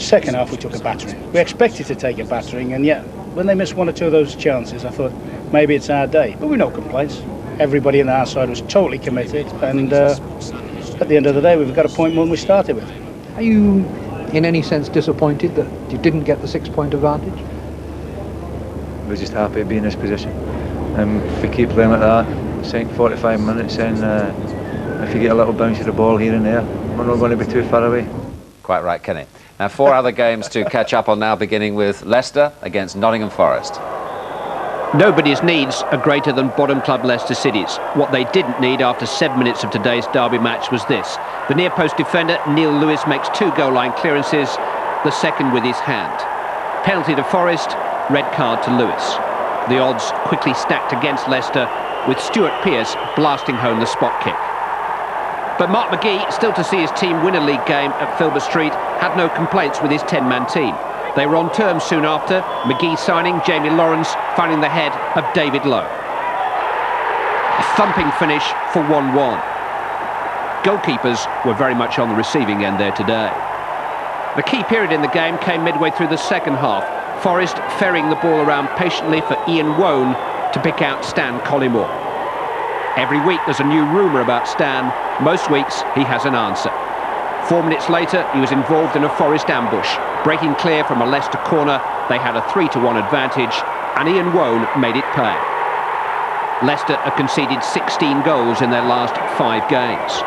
Second half we took a battering. We expected to take a battering, and yet when they missed one or two of those chances, I thought maybe it's our day. But with no complaints. Everybody on our side was totally committed, and at the end of the day we've got a point more than we started with. Are you in any sense disappointed that you didn't get the 6-point advantage? We're just happy to be in this position. If we keep playing like that, saying 45 minutes, and if you get a little bounce of the ball here and there, we're not going to be too far away. Quite right, Kenny. Now 4 other games to catch up on now, beginning with Leicester against Nottingham Forest. Nobody's needs are greater than bottom club Leicester City's. What they didn't need after 7 minutes of today's derby match was this. The near post defender, Neil Lewis, makes 2 goal line clearances, the second with his hand. Penalty to Forest, red card to Lewis. The odds quickly stacked against Leicester, with Stuart Pearce blasting home the spot kick. But Mark McGee, still to see his team win a league game at Filbert Street, had no complaints with his 10-man team. They were on terms soon after, McGee signing Jamie Lawrence, finding the head of David Lowe. A thumping finish for 1-1. Goalkeepers were very much on the receiving end there today. The key period in the game came midway through the second half. Forest ferrying the ball around patiently for Ian Wone to pick out Stan Collymore. Every week there's a new rumour about Stan. Most weeks he has an answer. 4 minutes later he was involved in a Forest ambush. Breaking clear from a Leicester corner, they had a 3-1 advantage, and Ian Wone made it pay. Leicester have conceded 16 goals in their last 5 games.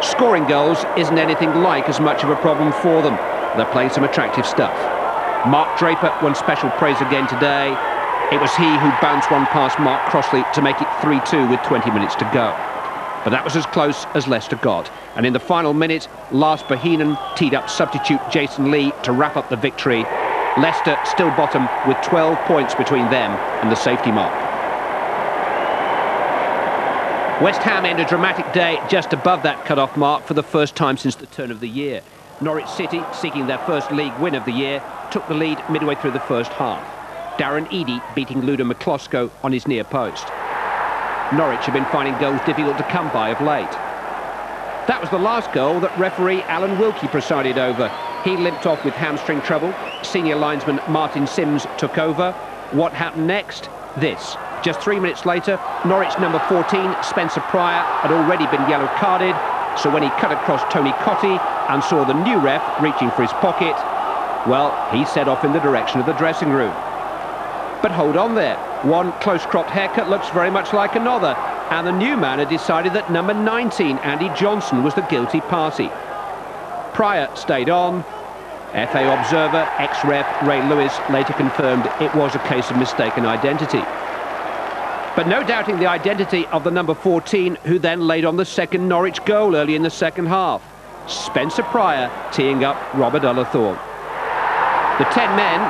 Scoring goals isn't anything like as much of a problem for them. They're playing some attractive stuff. Mark Draper won special praise again today. It was he who bounced one past Mark Crossley to make it 3-2 with 20 minutes to go. But that was as close as Leicester got. And in the final minute, Lars Bohinen teed up substitute Jason Lee to wrap up the victory. Leicester still bottom with 12 points between them and the safety mark. West Ham end a dramatic day just above that cut-off mark for the first time since the turn of the year. Norwich City, seeking their first league win of the year, took the lead midway through the first half. Darren Eadie beating Ludo McCloskey on his near post. Norwich have been finding goals difficult to come by of late. That was the last goal that referee Alan Wilkie presided over. He limped off with hamstring trouble. Senior linesman Martin Sims took over. What happened next? This. Just 3 minutes later, Norwich number 14, Spencer Pryor, had already been yellow carded. So when he cut across Tony Cottee and saw the new ref reaching for his pocket, well, he set off in the direction of the dressing room. But hold on there. One close-cropped haircut looks very much like another, and the new man had decided that number 19, Andy Johnson, was the guilty party. Pryor stayed on. FA observer, ex-ref Ray Lewis later confirmed it was a case of mistaken identity. But no doubting the identity of the number 14, who then laid on the second Norwich goal early in the second half. Spencer Pryor teeing up Robert Ullathorne. The 10 men,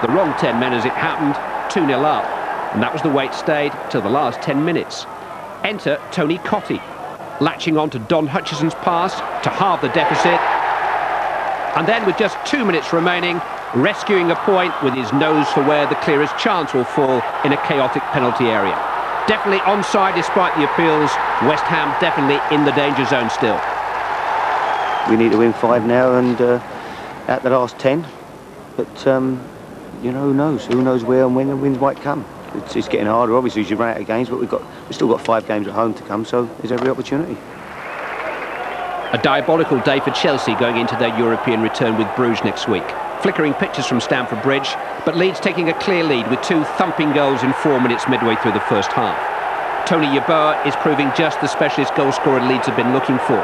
the wrong 10 men as it happened, 2-0 up, and that was the way it stayed till the last 10 minutes. Enter Tony Cottee, latching on to Don Hutchison's pass to halve the deficit, and then with just 2 minutes remaining, rescuing a point with his nose for where the clearest chance will fall in a chaotic penalty area. Definitely onside despite the appeals. West Ham definitely in the danger zone still. We need to win 5 now and at the last 10, but you know, who knows where and when the wins might come. It's getting harder obviously as you run out of games, but we've still got 5 games at home to come, so there's every opportunity. A diabolical day for Chelsea going into their European return with Bruges next week. Flickering pictures from Stamford Bridge, but Leeds taking a clear lead with 2 thumping goals in 4 minutes midway through the first half. Tony Yeboah is proving just the specialist goal scorer Leeds have been looking for.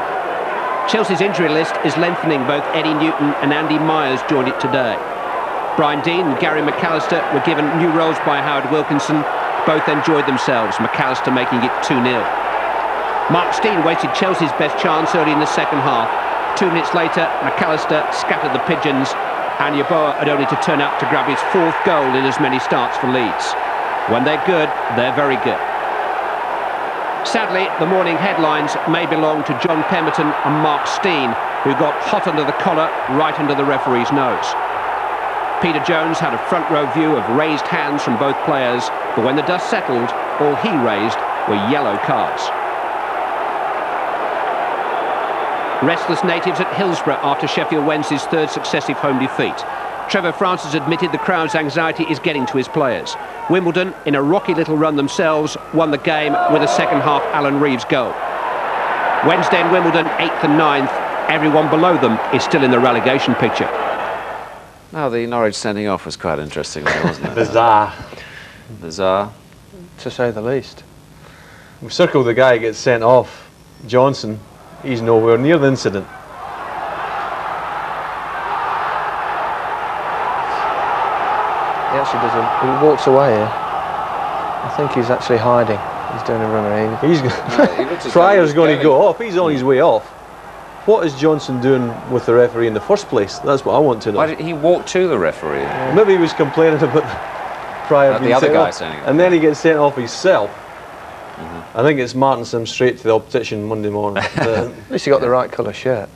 Chelsea's injury list is lengthening. Both Eddie Newton and Andy Myers joined it today. Brian Deane and Gary McAllister were given new roles by Howard Wilkinson. Both enjoyed themselves, McAllister making it 2-0. Mark Stein wasted Chelsea's best chance early in the second half. 2 minutes later, McAllister scattered the pigeons, and Yeboah had only to turn up to grab his 4th goal in as many starts for Leeds. When they're good, they're very good. Sadly, the morning headlines may belong to John Pemberton and Mark Stein, who got hot under the collar right under the referee's nose. Peter Jones had a front row view of raised hands from both players, but when the dust settled, all he raised were yellow cards. Restless natives at Hillsborough after Sheffield Wednesday's third successive home defeat. Trevor Francis admitted the crowd's anxiety is getting to his players. Wimbledon, in a rocky little run themselves, won the game with a second-half Alan Reeves goal. Wednesday and Wimbledon, 8th and 9th. Everyone below them is still in the relegation picture. Now, the Norwich sending off was quite interesting there, wasn't it? Bizarre. Bizarre. To say the least. We circled the guy who gets sent off, Johnson. He's nowhere near the incident. He actually does he walks away here. I think he's actually hiding. He's doing a runner. Pryor's going to go off. He's on his way off. What is Johnson doing with the referee in the first place? That's what I want to know. Why did he walk to the referee? Maybe he was complaining about Pryor being the other sent guy off, saying it. and then he gets sent off himself. I think it's Martinson straight to the opposition Monday morning. At least he got the right colour shirt.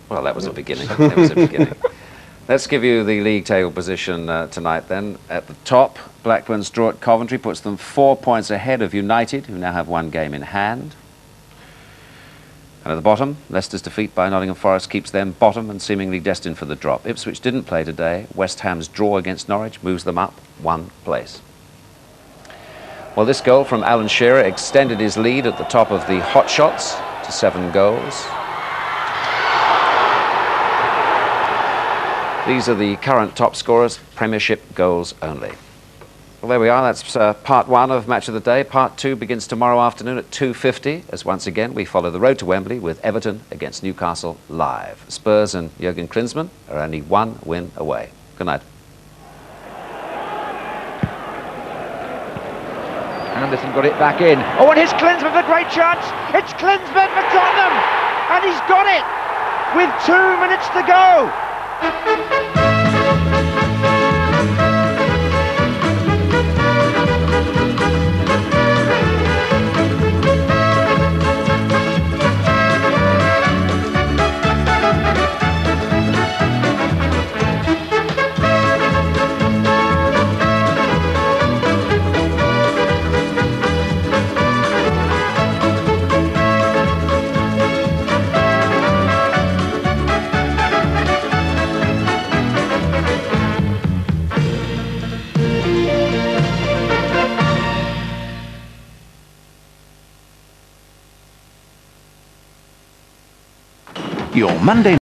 Well, that was a beginning. That was a beginning. Let's give you the league table position tonight then. At the top, Blackburn's draw at Coventry puts them 4 points ahead of United, who now have one game in hand. And at the bottom, Leicester's defeat by Nottingham Forest keeps them bottom and seemingly destined for the drop. Ipswich didn't play today. West Ham's draw against Norwich moves them up 1 place. Well, this goal from Alan Shearer extended his lead at the top of the hot shots to 7 goals. These are the current top scorers, Premiership goals only. Well, there we are. That's part 1 of Match of the Day. Part 2 begins tomorrow afternoon at 2:50, as once again we follow the road to Wembley with Everton against Newcastle live. Spurs and Jurgen Klinsmann are only 1 win away. Good night. Anderson got it back in. Oh, and here's Klinsmann with a great chance. It's Klinsmann for Tottenham, and he's got it with 2 minutes to go. Your Monday